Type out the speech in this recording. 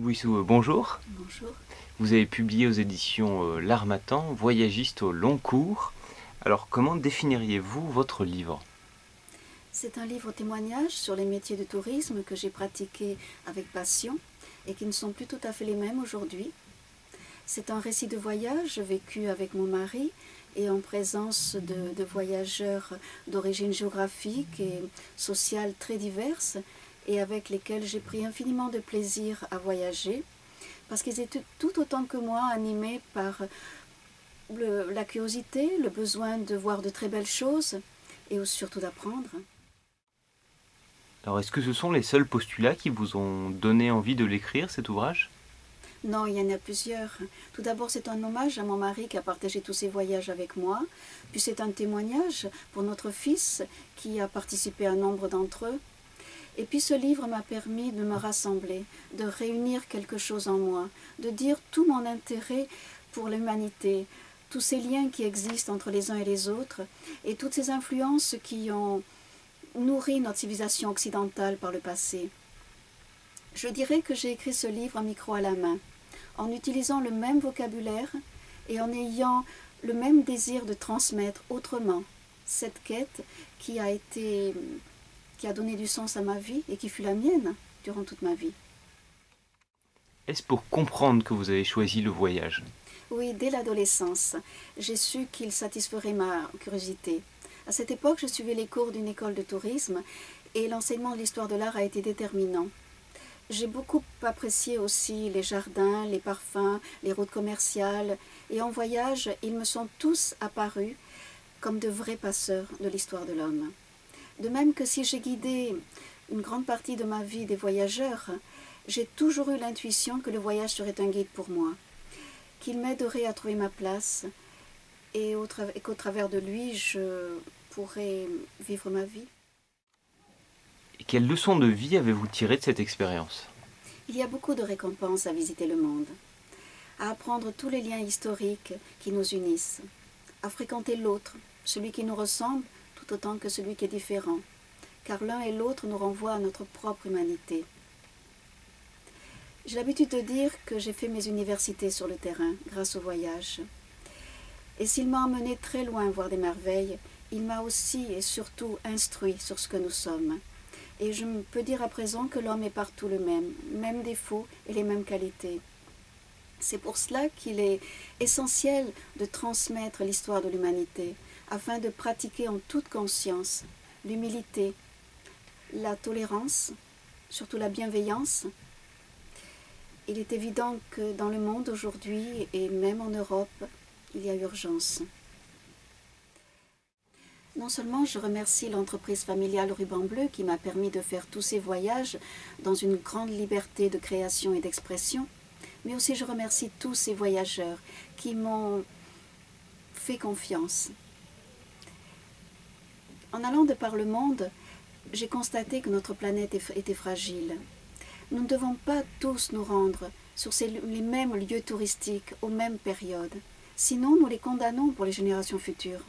Bouissou, bonjour. Bonjour. Vous avez publié aux éditions L'Harmattan, Voyagiste au long cours. Alors, comment définiriez-vous votre livre? C'est un livre témoignage sur les métiers de tourisme que j'ai pratiqués avec passion et qui ne sont plus tout à fait les mêmes aujourd'hui. C'est un récit de voyage vécu avec mon mari et en présence de voyageurs d'origine géographique et sociale très diverses et avec lesquels j'ai pris infiniment de plaisir à voyager parce qu'ils étaient tout autant que moi animés par la curiosité, le besoin de voir de très belles choses et surtout d'apprendre. Alors, est-ce que ce sont les seuls postulats qui vous ont donné envie de l'écrire, cet ouvrage? Non, il y en a plusieurs. Tout d'abord, c'est un hommage à mon mari qui a partagé tous ses voyages avec moi. Puis c'est un témoignage pour notre fils qui a participé à nombre d'entre eux. Et puis ce livre m'a permis de me rassembler, de réunir quelque chose en moi, de dire tout mon intérêt pour l'humanité, tous ces liens qui existent entre les uns et les autres, et toutes ces influences qui ont nourri notre civilisation occidentale par le passé. Je dirais que j'ai écrit ce livre en micro à la main, en utilisant le même vocabulaire et en ayant le même désir de transmettre autrement cette quête qui a donné du sens à ma vie et qui fut la mienne durant toute ma vie. Est-ce pour comprendre que vous avez choisi le voyage? Oui, dès l'adolescence, j'ai su qu'il satisferait ma curiosité. À cette époque, je suivais les cours d'une école de tourisme et l'enseignement de l'histoire de l'art a été déterminant. J'ai beaucoup apprécié aussi les jardins, les parfums, les routes commerciales et en voyage, ils me sont tous apparus comme de vrais passeurs de l'histoire de l'homme. De même que si j'ai guidé une grande partie de ma vie des voyageurs, j'ai toujours eu l'intuition que le voyage serait un guide pour moi, qu'il m'aiderait à trouver ma place et qu'au travers de lui, je pourrais vivre ma vie. Et quelles leçons de vie avez-vous tirées de cette expérience? Il y a beaucoup de récompenses à visiter le monde, à apprendre tous les liens historiques qui nous unissent, à fréquenter l'autre, celui qui nous ressemble tout autant que celui qui est différent, car l'un et l'autre nous renvoient à notre propre humanité. J'ai l'habitude de dire que j'ai fait mes universités sur le terrain grâce au voyage. Et s'il m'a emmené très loin voir des merveilles, il m'a aussi et surtout instruit sur ce que nous sommes. Et je peux dire à présent que l'homme est partout le même défaut et les mêmes qualités. C'est pour cela qu'il est essentiel de transmettre l'histoire de l'humanité, afin de pratiquer en toute conscience l'humilité, la tolérance, surtout la bienveillance. Il est évident que dans le monde aujourd'hui, et même en Europe, il y a urgence. Non seulement je remercie l'entreprise familiale Ruban Bleu qui m'a permis de faire tous ces voyages dans une grande liberté de création et d'expression, mais aussi je remercie tous ces voyageurs qui m'ont fait confiance. En allant de par le monde, j'ai constaté que notre planète était fragile. Nous ne devons pas tous nous rendre sur les mêmes lieux touristiques aux mêmes périodes, sinon nous les condamnons pour les générations futures.